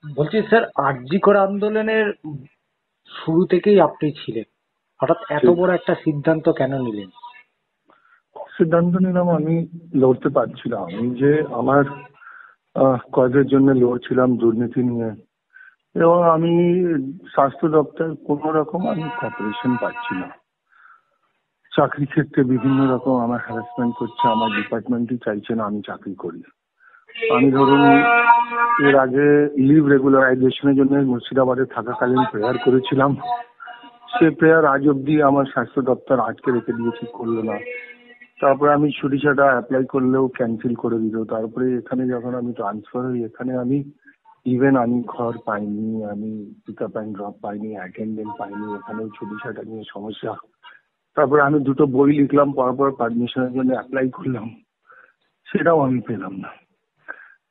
বলছি স্যার, আরজি কর আন্দোলনের শুরু থেকেই আপনি ছিলেন, হঠাৎ এত ঠিক বড় একটা সিদ্ধান্ত কেন নিলেন? সিদ্ধান্ত নিলাম, আমি লড়তে পারছিলাম। আমি যে আমার কজের জন্য লড়ছিলাম দুর্নীতি নিয়ে, এবং আমি স্বাস্থ্য দপ্তর কোনো রকম আমি কপারেশন পাচ্ছি না। চাকরি ক্ষেত্রে বিভিন্ন রকম আমার হ্যারাসমেন্ট করছে, আমার ডিপার্টমেন্টই চাইছে না আমি চাকরি করি। আমি ধরুন এর আগে লিভ রেগুলারাইজেশনের জন্য মুর্শিদাবাদে থাকাকালীন প্রেয়ার করেছিলাম। সে প্রেয়ার আজ অব্দি আমার স্বাস্থ্য দপ্তর আটকে রেখে দিয়েছে, করলো না। তারপরে আমি ছুটি ছাটা অ্যাপ্লাই করলেও ক্যান্সেল করে দিল। তারপরে এখানে যখন আমি ট্রান্সফার হই, এখানে আমি ইভেন আমি ঘর পাইনি, আমি পিক আপ অ্যান্ড ড্রপ পাইনি, অ্যাটেন্ডেন্ট পাইনি, এখানেও ছুটি ছাটা নিয়ে সমস্যা। তারপরে আমি দুটো বই লিখলাম, পরপর পারমিশনের জন্য অ্যাপ্লাই করলাম, সেটাও আমি পেলাম না।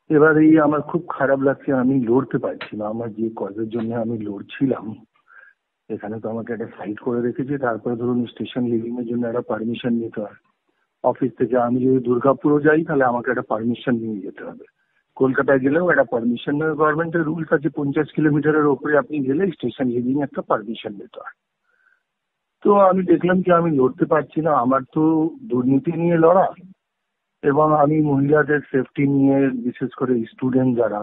এবার এই আমার খুব খারাপ লাগছে, আমি লড়তে পারছি না আমার যে কজের জন্য আমি লড়ছিলাম। এখানে তো আমাকে একটা সাইট করে রেখেছে, তারপরে ধরুন স্টেশন লিভিং এর জন্য একটা পারমিশন নিতে হয় অফিস থেকে। আমি যদি দুর্গাপুরও যাই তাহলে আমাকে একটা পারমিশন নিয়ে যেতে হবে। কলকাতায় গেলেও একটা পারমিশন, গভর্নমেন্টের রুলস আছে 50 কিলোমিটারের ওপরে আপনি গেলে স্টেশন লিভিং একটা পারমিশন নিতে হয়। তো আমি দেখলাম কি আমি লড়তে পারছি না, আমার তো দুর্নীতি নিয়ে লড়া, এবং আমি মহিলাদের সেফটি নিয়ে, বিশেষ করে স্টুডেন্ট যারা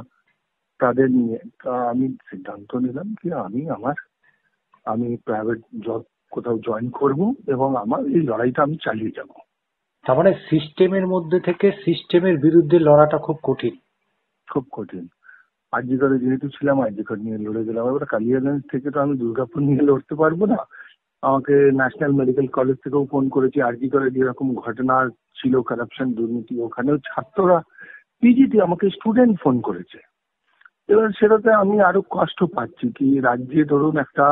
তাদের নিয়ে। তা আমি সিদ্ধান্ত নিলাম কি আমি প্রাইভেট জব কোথাও জয়েন করব, এবং আমার এই লড়াইটা আমি চালিয়ে যাব। তার মানে সিস্টেমের মধ্যে থেকে সিস্টেমের বিরুদ্ধে লড়াটা খুব কঠিন। খুব কঠিন। আরজি করে যেহেতু ছিলাম, আরজি করে নিয়ে লড়ে গেলাম। এবার কালিয়াগঞ্জ থেকে তো আমি দুর্গাপুর নিয়ে লড়তে পারবো না। আমাকে ন্যাশনাল মেডিকেল কলেজ থেকেও ফোন করেছে, আরজি করে যেরকম ঘটনা ছিল, কারাপশন দুর্নীতি, ওখানেও ছাত্ররা, পিজিটি আমাকে স্টুডেন্ট ফোন করেছে। এবার সেটাতে আমি আরো কষ্ট পাচ্ছি কি, রাজ্যে ধরুন একটা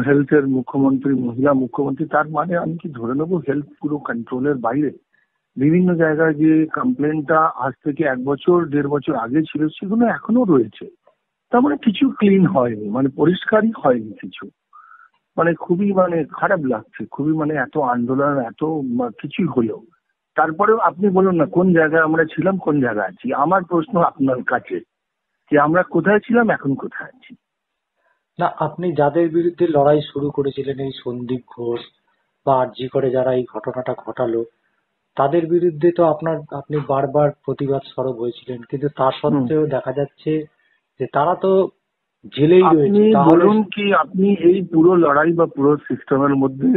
হেলথের মুখ্যমন্ত্রী, মহিলা মুখ্যমন্ত্রী, তার মানে আমি কি ধরে নেবো হেলথ পুরো কন্ট্রোলের বাইরে? বিভিন্ন জায়গায় যে কমপ্লেনটা আজ থেকে 1 বছর 1.5 বছর আগে ছিল, সেগুলো এখনো রয়েছে। তার মানে কিছু ক্লিন হয়নি, মানে পরিষ্কারই হয়নি কিছু। মানে খুবই মানে খারাপ লাগছে, খুবই মানে এত আন্দোলন, এত কিছুই হলো, তারপরেও আপনি বলুন না কোন জায়গায় আমরা ছিলাম, কোন জায়গায় আছি। আমার প্রশ্ন আপনার কাছে যে আমরা কোথায় ছিলাম, এখন কোথায় আছি। না, আপনি যাদের বিরুদ্ধে লড়াই শুরু করেছিলেন, এই সন্দীপ ঘোষ বা আরজি করে যারা এই ঘটনাটা ঘটালো, তাদের বিরুদ্ধে তো আপনি বারবার প্রতিবাদ সরব হয়েছিলেন, কিন্তু তা হুম। সত্ত্বেও দেখা যাচ্ছে যে তারা তো জেলেই আপনি রয়েছে। তাহলে বলুন কি, আপনি এই পুরো লড়াই বা পুরো সিস্টেমের মধ্যে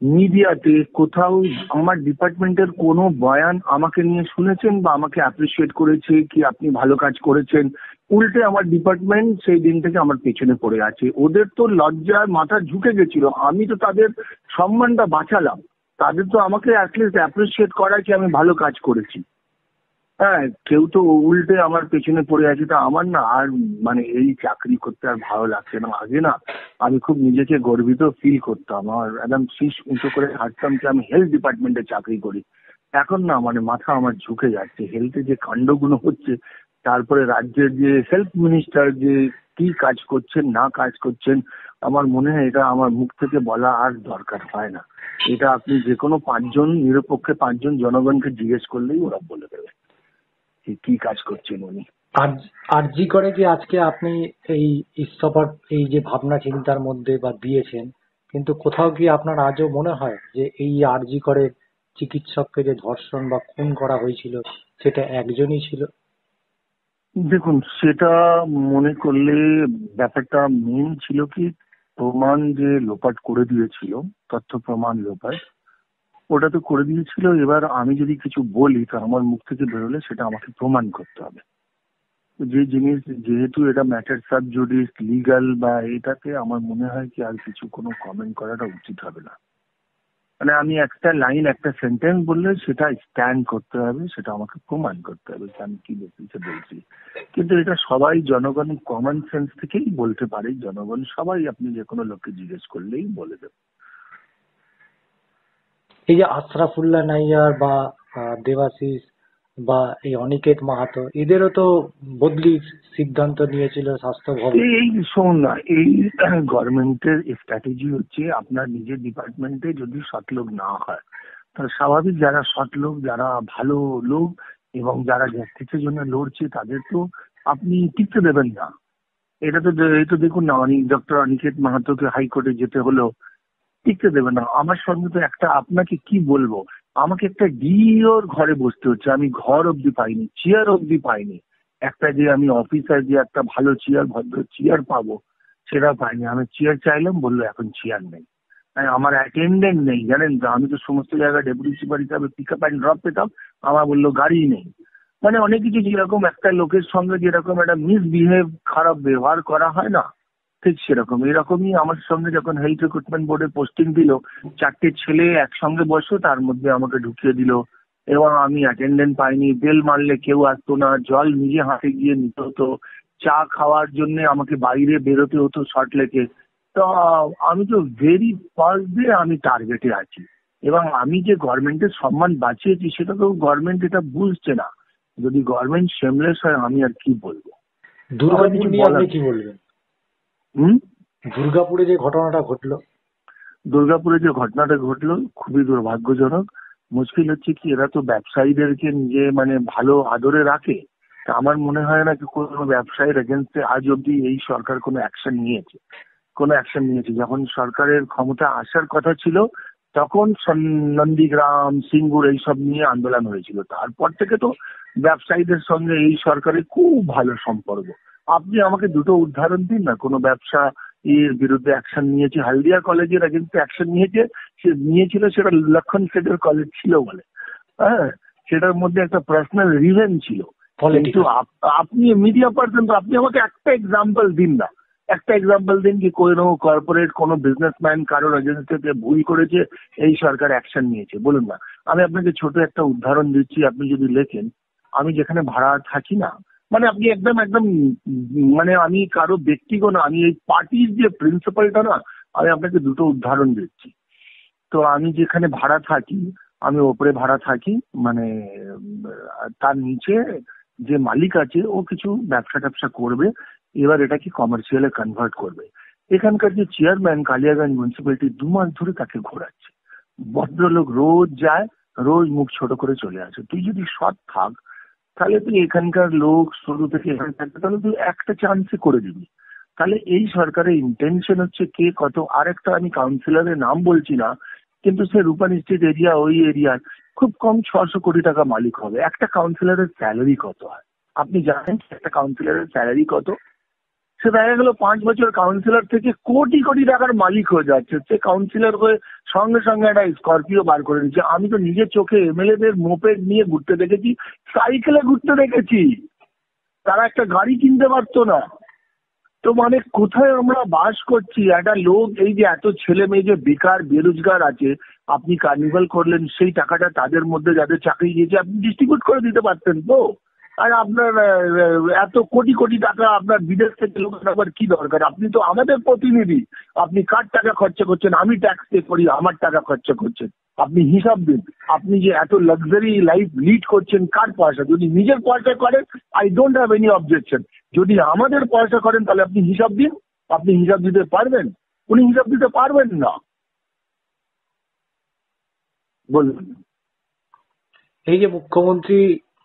মিডিয়াতে কোথাও আমার ডিপার্টমেন্টের কোনো বয়ান আমাকে নিয়ে শুনেছেন, বা আমাকে অ্যাপ্রিসিয়েট করেছে কি আপনি ভালো কাজ করেছেন? উল্টে আমার ডিপার্টমেন্ট সেই দিন থেকে আমার পেছনে পড়ে আছে। ওদের তো লজ্জায় মাথা ঝুঁকে গেছিল, আমি তো তাদের সম্মানটা বাঁচালাম। তাদের তো আমাকে অ্যাটলিস্ট অ্যাপ্রিসিয়েট করা কি আমি ভালো কাজ করেছি। হ্যাঁ, কেউ তো উল্টে আমার পেছনে পড়ে আছে। তা আমার না আর মানে এই চাকরি করতে আর ভালো লাগছে না। আগে না আমি খুব নিজেকে গর্বিত ফিল করতাম, আমার একদম শীশ উঁচু করে হাঁটতাম যে আমি হেলথ ডিপার্টমেন্টে চাকরি করি। এখন না মানে মাথা আমার ঝুঁকে যাচ্ছে, হেলথে যে কাণ্ডগুলো হচ্ছে, তারপরে রাজ্যের যে হেলথ মিনিস্টার যে কি কাজ করছেন না কাজ করছেন, আমার মনে হয় এটা আমার মুখ থেকে বলা আর দরকার হয় না। এটা আপনি যে কোনো 5 জন নিরপেক্ষ 5 জন জনগণকে জিজ্ঞেস করলেই ওরা বলে দেবে যে কি কাজ করছেন উনি। আরজি করে যে আজকে আপনি এই ইস্তফার এই যে ভাবনা চিন্তার মধ্যে বা দিয়েছেন, কিন্তু কোথাও কি আপনার আজও মনে হয় যে এই আরজি করে চিকিৎসককে যে ধর্ষণ বা খুন করা হয়েছিল সেটা একজনই ছিল? দেখুন সেটা মনে করলে ব্যাপারটা মেন ছিল কি, প্রমাণ যে লোপাট করে দিয়েছিল, তথ্য প্রমাণ লোপাট, ওটা তো করে দিয়েছিল। এবার আমি যদি কিছু বলি তো আমার মুখ থেকে বেরোলে সেটা আমাকে প্রমাণ করতে হবে। তো যে জিনিস, যেহেতু এটা ম্যাটার সাব জুডিস লিগাল, বা এটাতে আমার মনে হয় কি আর কিছু কোনো কমেন্ট করাটা উচিত হবে না। মানে আমি একটা লাইন একটা সেন্টেন্স বললে সেটা স্ট্যান্ড করতে হবে, সেটা আমাকে প্রমাণ করতে হবে যে আমি কি বেসিসে বলছি। কিন্তু এটা সবাই জনগণ কমন সেন্স থেকেই বলতে পারে, জনগণ সবাই আপনি যে কোনো লোককে জিজ্ঞেস করলেই বলে দেবে। এই যে আশরাফুল্লাহ নাইয়ার বা দেবাশিস বা এই অনিকেত মাহাতো, এদেরও তো বদলির সিদ্ধান্ত নিয়েছিল স্বাস্থ্য ভবন। এই শোন না, এই গভর্নমেন্টের স্ট্র্যাটেজি হচ্ছে আপনার নিজের ডিপার্টমেন্টে যদি সৎলোক না হয়, তাহলে স্বাভাবিক যারা সৎলোক, যারা ভালো লোক এবং যারা জাস্টিসের জন্য লড়ছে, তাদের তো আপনি টিকতে দেবেন না। এই তো দেখুন না, ডক্টর অনিকেত মাহাতোকে হাইকোর্টে যেতে হলো, টিকতে দেবে না। আমার সঙ্গে তো একটা, আপনাকে কি বলবো, আমাকে একটা ডিওর ঘরে বসতে হচ্ছে, আমি ঘর অব্দি পাইনি, চেয়ার অব্দি পাইনি। একটা যে আমি অফিসার যে একটা ভালো চেয়ার, ভদ্র চেয়ার পাবো, সেটা পাইনি। আমি চেয়ার চাইলাম, বললো এখন চেয়ার নেই। আমার অ্যাটেন্ডেন্ট নেই, জানেন তো, আমি তো সমস্ত জায়গায় ডেপুটি সুপার হিসাবে পিক আপ অ্যান্ড ড্রপ পেতাম, আমার বললো গাড়ি নেই। মানে অনেক কিছু, যেরকম একটা লোকের সঙ্গে যেরকম একটা মিসবিহেভ, খারাপ ব্যবহার করা হয় না, ঠিক সেরকম। এরকমই আমার সঙ্গে যখন হেলথ রিক্রুটমেন্ট বোর্ডে পোস্টিং দিল, 4টে ছেলে একসঙ্গে বসো, তার মধ্যে আমাকে ঢুকিয়ে দিল। এবং আমি অ্যাটেন্ডেন্ট পাইনি, বেল মারলে কেউ আসতো না, জল নিজে হাতে গিয়ে নিতে হতো, চা খাওয়ার জন্য আমাকে বাইরে বেরোতে হতো শর্ট লেকে। তো আমি তো ভেরি ফার্স্ট ডে আমি টার্গেটে আছি, এবং আমি যে গভর্নমেন্টের সম্মান বাঁচিয়েছি সেটা তো গভর্নমেন্ট এটা বুঝছে না। যদি গভর্নমেন্ট শেমলেস হয়, আমি আর কি বলবো। আমার দুর্গাপুর কিছু নিয়ে আপনি বলার কি বলবেন? হুম দুর্গাপুরে যে ঘটনাটা ঘটলো। দুর্গাপুরে যে ঘটনাটা ঘটলো খুবই দুর্ভাগ্যজনক। মুশকিল হচ্ছে কি, এরা তো ব্যবসায়ীদেরকে নিজে মানে ভালো আদরে রাখে। তা আমার মনে হয় না কি কোনো ব্যবসায়ীর এগেনস্টে আজ অব্দি এই সরকার কোনো অ্যাকশন নিয়েছে। যখন সরকারের ক্ষমতা আসার কথা ছিল, তখন নন্দীগ্রাম, সিঙ্গুর এইসব নিয়ে আন্দোলন হয়েছিল। তারপর থেকে তো ব্যবসায়ীদের সঙ্গে এই সরকারের খুব ভালো সম্পর্ক। আপনি আমাকে দুটো উদাহরণ দিন না, কোনো ব্যবসা এর বিরুদ্ধে অ্যাকশন নিয়েছে। হালদিয়া কলেজের এগেন্স্টে অ্যাকশন নিয়েছিল, সেটা লক্ষণ সেটের কলেজ ছিল বলে। হ্যাঁ, সেটার মধ্যে একটা পার্সোনাল রিভেন ছিল। কিন্তু আপনি মিডিয়া পার্সন, তো আপনি আমাকে একটা এক্সাম্পল দিন না, একটা এক্সাম্পল দিন কি কোনো কর্পোরেট, কোনো বিজনেসম্যান কারোর এজেন্সিতে ভুল করেছে, এই সরকার অ্যাকশন নিয়েছে, বলুন না। আমি আপনাকে ছোট একটা উদাহরণ দিচ্ছি, আপনি যদি লেখেন, আমি যেখানে ভাড়া থাকি না, মানে আপনি একদম একদম মানে আমি কারো ব্যক্তিগত না, আমি এই পার্টির যে প্রিন্সিপালটা না, আমি আপনাকে দুটো উদাহরণ দিচ্ছি। তো আমি যেখানে ভাড়া থাকি, আমি ওপরে ভাড়া থাকি, মানে তার নিচে যে মালিক আছে ও কিছু ব্যবসা ট্যাবসা করবে, এবার এটাকে কমার্শিয়ালে কনভার্ট করবে। এখানকার যে চেয়ারম্যান কালিয়াগঞ্জ মিউনিসিপ্যালিটি 2 মাস ধরে তাকে ঘোরাচ্ছে। ভদ্রলোক রোজ যায়, রোজ মুখ ছোট করে চলে আসে। তুই যদি সৎ থাক, তাহলে তুই এখানকার লোক শুরু থেকে এখানে থাকবে, তাহলে তুই একটা চান্সে করে দিবি। তাহলে এই সরকারের ইন্টেনশন হচ্ছে কে কত। আর একটা, আমি কাউন্সিলরের নাম বলছি না, কিন্তু সে রূপান স্ট্রিট এরিয়া, ওই এরিয়ার খুব কম 600 কোটি টাকা মালিক হবে। একটা কাউন্সিলরের স্যালারি কত হয় আপনি জানেন? একটা কাউন্সিলরের স্যালারি কত? সে দেখা গেল 5 বছর কাউন্সিলর থেকে কোটি কোটি টাকার মালিক হয়ে যাচ্ছে। সে কাউন্সিলর হয়ে সঙ্গে সঙ্গে একটা স্করপিও বার করে দিচ্ছে। আমি তো নিজের চোখে এমএলএদের মোপেড নিয়ে ঘুরতে দেখেছি, সাইকেলে ঘুরতে দেখেছি, তারা একটা গাড়ি কিনতে পারতো না। তো মানে কোথায় আমরা বাস করছি? একটা লোক, এই যে এত ছেলে মেয়ে যে বেকার বেরোজগার আছে, আপনি কার্নিভাল করলেন, সেই টাকাটা তাদের মধ্যে যাদের চাকরি গিয়েছে আপনি ডিস্ট্রিবিউট করে দিতে পারতেন তো। আর আপনার এত কোটি কোটি টাকা আপনার বিদেশ থেকে লোক আবার কি দরকার? আপনি তো আমাদের প্রতিনিধি, আপনি কার টাকা খরচা করছেন? আমি ট্যাক্স পে করি, আমার টাকা খরচা করছেন। আপনি হিসাব দিন, আপনি যে এত লাক্সারি লাইফ লিড করছেন কার পয়সা? যদি নিজের পয়সা করেন, I don't have any objection. যদি আমাদের পয়সা করেন, তাহলে আপনি হিসাব দিন। আপনি হিসাব দিতে পারবেন? উনি হিসাব দিতে পারবেন না। বলুন। এই যে মুখ্যমন্ত্রী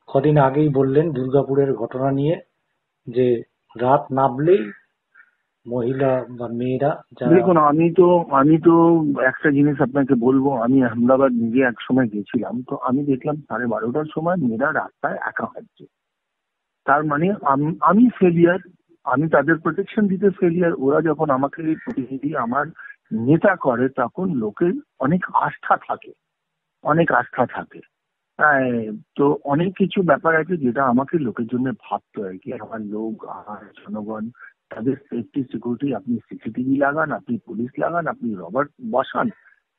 কদিন আগেই বললেন দুর্গাপুরের ঘটনা নিয়ে, যে রাত নামলেই মহিলা বা মেয়েরা যারা। দেখুন, আমি তো একটা জিনিস আপনাকে বলবো, আমি আহমেদাবাদ নিজে এক সময় গেছিলাম, তো আমি দেখলাম 12:30টার সময় মেয়েরা রাস্তায় একা হাঁটছে। তার মানে আমি ফেলিয়ার, আমি তাদের প্রোটেকশন দিতে ফেলিয়ার। ওরা যখন আমাকে প্রতিনিধি, আমার নেতা করে, তখন লোকের অনেক আস্থা থাকে, অনেক আস্থা থাকে। হ্যাঁ, তো অনেক কিছু ব্যাপার আছে যেটা আমাকে লোকের জন্য ভাবতে হয়, কি আমার লোক, আমার জনগণ, তাদের সেফটি সিকিউরিটি। আপনি সিসিটিভি লাগান, আপনি পুলিশ লাগান, আপনি রবার্ট বসান,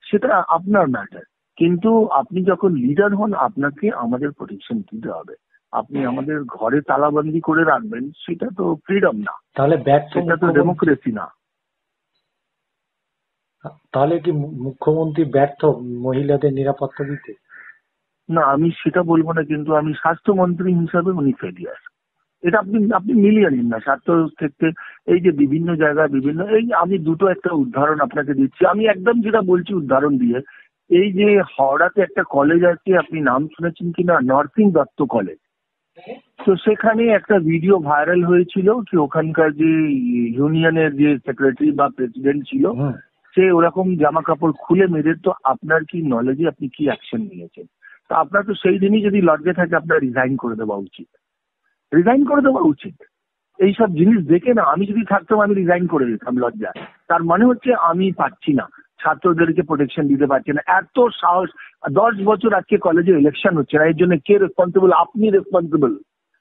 সেটা আপনার ম্যাটার। কিন্তু আপনি যখন লিডার হন, আপনাকে আমাদের প্রোটেকশন দিতে হবে। আপনি আমাদের ঘরে তালাবন্দি করে রাখবেন, সেটা তো ফ্রিডম না, তাহলে ব্যর্থ সেটা তো ডেমোক্রেসি না। তাহলে কি মুখ্যমন্ত্রী ব্যর্থ মহিলাদের নিরাপত্তা দিতে? না, আমি সেটা বলবো না, কিন্তু আমি স্বাস্থ্যমন্ত্রী হিসাবে উনি ফেলিয়ার। এটা আপনি আপনি মিলিয়ে নিন না স্বাস্থ্য ক্ষেত্রে। এই যে বিভিন্ন জায়গায় বিভিন্ন, এই আমি দুটো একটা উদাহরণ আপনাকে দিচ্ছি, আমি একদম যেটা বলছি উদাহরণ দিয়ে। এই যে হাওড়াতে একটা কলেজ আছে, আপনি নাম শুনেছেন কিনা, নরসিং দত্ত কলেজ। তো সেখানে একটা ভিডিও ভাইরাল হয়েছিল কি ওখানকার যে ইউনিয়নের যে সেক্রেটারি বা প্রেসিডেন্ট ছিল হুম। সে ওরকম জামা কাপড় খুলে মেরে, তো আপনার কি নলেজে আপনি কি অ্যাকশন নিয়েছেন? তো আপনার তো সেই দিনই যদি লজ্জা থাকে আপনার রিজাইন করে দেওয়া উচিত, রিজাইন করে দেওয়া উচিত। এইসব জিনিস দেখে না আমি যদি থাকতাম আমি রিজাইন করে দিতাম লজ্জায়। তার মানে হচ্ছে আমি পাচ্ছি না, ছাত্রদেরকে প্রোটেকশন দিতে পারছি না। এত সাহস! 10 বছর আজকে কলেজে ইলেকশন হচ্ছে না, এর জন্য কে রেসপন্সিবল? আপনি রেসপন্সিবল।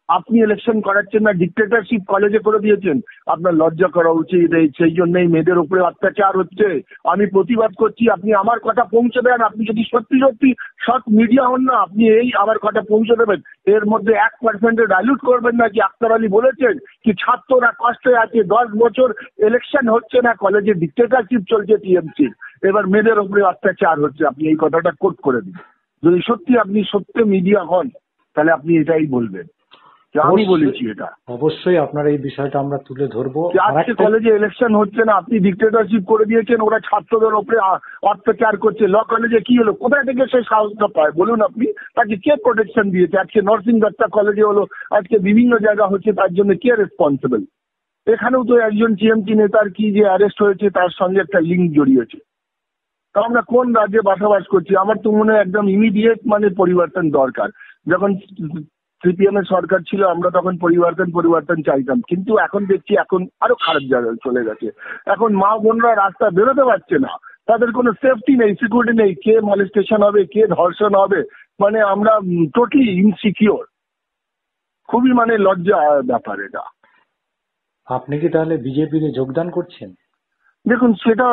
আপনি ইলেকশন করাচ্ছেন না, ডিক্টেটরশিপ কলেজে করে দিয়েছেন। আপনার লজ্জা করা উচিত। এই সেই জন্যই মেয়েদের উপরে অত্যাচার হচ্ছে। আমি প্রতিবাদ করছি, আপনি আমার কথা পৌঁছে দেন। আপনি যদি সত্যি সত্যি সৎ মিডিয়া হন না, আপনি এই আমার কথা পৌঁছে দেবেন। এর মধ্যে 1% ডাইলুট করবেন না। কি আক্তার আলী বলেছেন কি ছাত্ররা কষ্টে আছে, 10 বছর ইলেকশন হচ্ছে না, কলেজে ডিক্টেটরশিপ চলছে টিএমসি, এবার মেয়েদের উপরে অত্যাচার হচ্ছে। আপনি এই কথাটা কোট করে দিন। যদি সত্যি আপনি সত্য মিডিয়া হন তাহলে আপনি এটাই বলবেন যে আমি বলেছি এটা। অবশ্যই আপনার এই বিষয়টা আমরা তুলে ধরবো। আজকে কলেজে ইলেকশন হচ্ছে না, আপনি ডিক্টেটরশিপ করে দিয়েছেন, ওরা ছাত্রদের উপরে অত্যাচার করছে। ল কলেজে কি হলো? কোথায় থেকে সেই সাহসটা পায় বলুন আপনি? তাকে কে প্রোটেকশন দিয়েছে? আজকে নরসিং দত্তা কলেজে হলো, আজকে বিভিন্ন জায়গা হচ্ছে, তার জন্য কে রেসপন্সিবল? এখানেও তো একজন টিএমসি নেতার কি যে অ্যারেস্ট হয়েছে, তার সঙ্গে একটা লিঙ্ক জড়িয়েছে। তা আমরা কোন রাজ্যে বসবাস করছি? আমার তো মনে হয় একদম ইমিডিয়েট পরিবর্তন দরকার। যখন সিপিএম এর সরকার ছিল আমরা তখন পরিবর্তন চাইতাম, কিন্তু এখন দেখছি এখন আরো খারাপ জায়গায় চলে গেছে। এখন মা বোনরা রাস্তা বেরোতে পারছে না, তাদের কোনো সেফটি নেই, সিকিউরিটি নেই। কে মলেস্টেশন হবে, কে ধর্ষণ হবে, আমরা টোটালি ইনসিকিওর। খুবই লজ্জা ব্যাপার এটা। আপনি কি তাহলে বিজেপিতে যোগদান করছেন? দেখুন সেটা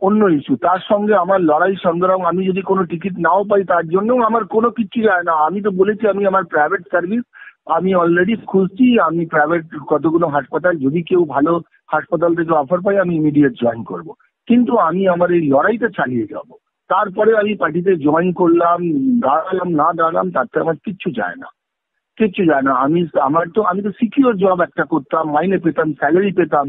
অন্য ইস্যু, তার সঙ্গে আমার লড়াই সংগ্রাম। আমি যদি কোনো টিকিট নাও পাই তার জন্যও আমার কোনো কিচ্ছু যায় না। আমি তো বলেছি আমি আমার প্রাইভেট সার্ভিস আমি অলরেডি খুঁজছি। আমি প্রাইভেট কতগুলো হাসপাতাল, যদি কেউ ভালো হাসপাতাল থেকে অফার পাই আমি ইমিডিয়েট জয়েন করব। কিন্তু আমি আমার এই লড়াইটা চালিয়ে যাব। তারপরে আমি পার্টিতে জয়েন করলাম, দাঁড়ালাম না দাঁড়ালাম তাতে আমার কিচ্ছু যায় না, কিচ্ছু যায় না। আমি তো সিকিউর জব একটা করতাম, মাইনে পেতাম, স্যালারি পেতাম।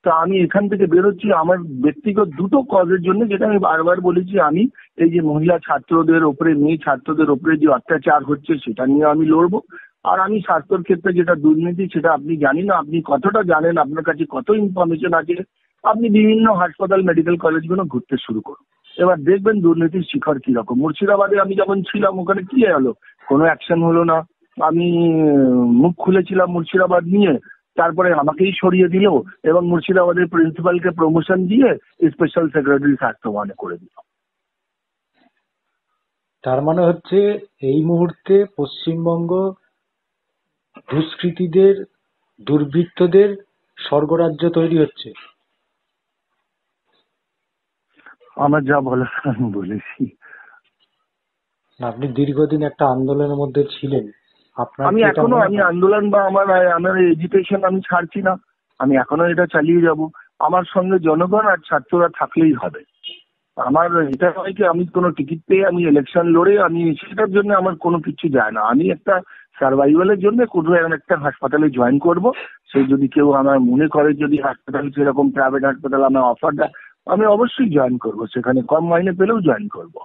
তা আমি এখান থেকে বেরোচ্ছি আমার ব্যক্তিগত দুটো কজের জন্য, যেটা আমি বারবার বলেছি। আমি এই যে মহিলা ছাত্রদের ওপরে, মেয়ে ছাত্রদের ওপরে যে অত্যাচার হচ্ছে সেটা নিয়ে আমি লড়বো। আর আমি স্বাস্থ্যের ক্ষেত্রে যেটা দুর্নীতি সেটা আপনি জানি না, আপনি কতটা জানেন, আপনার কাছে কত ইনফরমেশন আছে। আপনি বিভিন্ন হাসপাতাল মেডিকেল কলেজগুলো ঘুরতে শুরু করুন, এবার দেখবেন দুর্নীতির শিখর কিরকম। মুর্শিদাবাদে আমি যখন ছিলাম ওখানে কি হলো? কোনো অ্যাকশন হলো না। আমি মুখ খুলেছিলাম মুর্শিদাবাদ নিয়ে, তারপরে আমাকেই সরিয়ে দিল এবং মুর্শিদাবাদের প্রিন্সিপালকে প্রমোশন দিয়ে স্পেশাল সেক্রেটারি স্বাস্থ্য করে দিল। তার মানে হচ্ছে এই মুহূর্তে পশ্চিমবঙ্গ দুষ্কৃতীদের, দুর্বৃত্তদের স্বর্গরাজ্য তৈরি হচ্ছে। আমার যা বলার আমি বলেছি। আপনি দীর্ঘদিন একটা আন্দোলনের মধ্যে ছিলেন, আমি এখনো আন্দোলন বা আমার এডুকেশন আমি ছাড়ছি না, আমি এখনো এটা চালিয়ে যাব। আমার সঙ্গে জনগণ আর ছাত্ররা থাকলেই হবে। আমার এটা নয় কি আমি কোনো টিকিট পেয়ে আমি ইলেকশন লড়ে আমি সেটার জন্য আমার কোনো কিছু যায় না। আমি একটা সার্ভাইভালের জন্য কোনো একটা হাসপাতালে জয়েন করব। সেই যদি কেউ আমার মনে করে যদি হাসপাতাল সেরকম প্রাইভেট হাসপাতাল আমার অফার দেয় আমি অবশ্যই জয়েন করব, সেখানে কম মাইনে পেলেও জয়েন করব।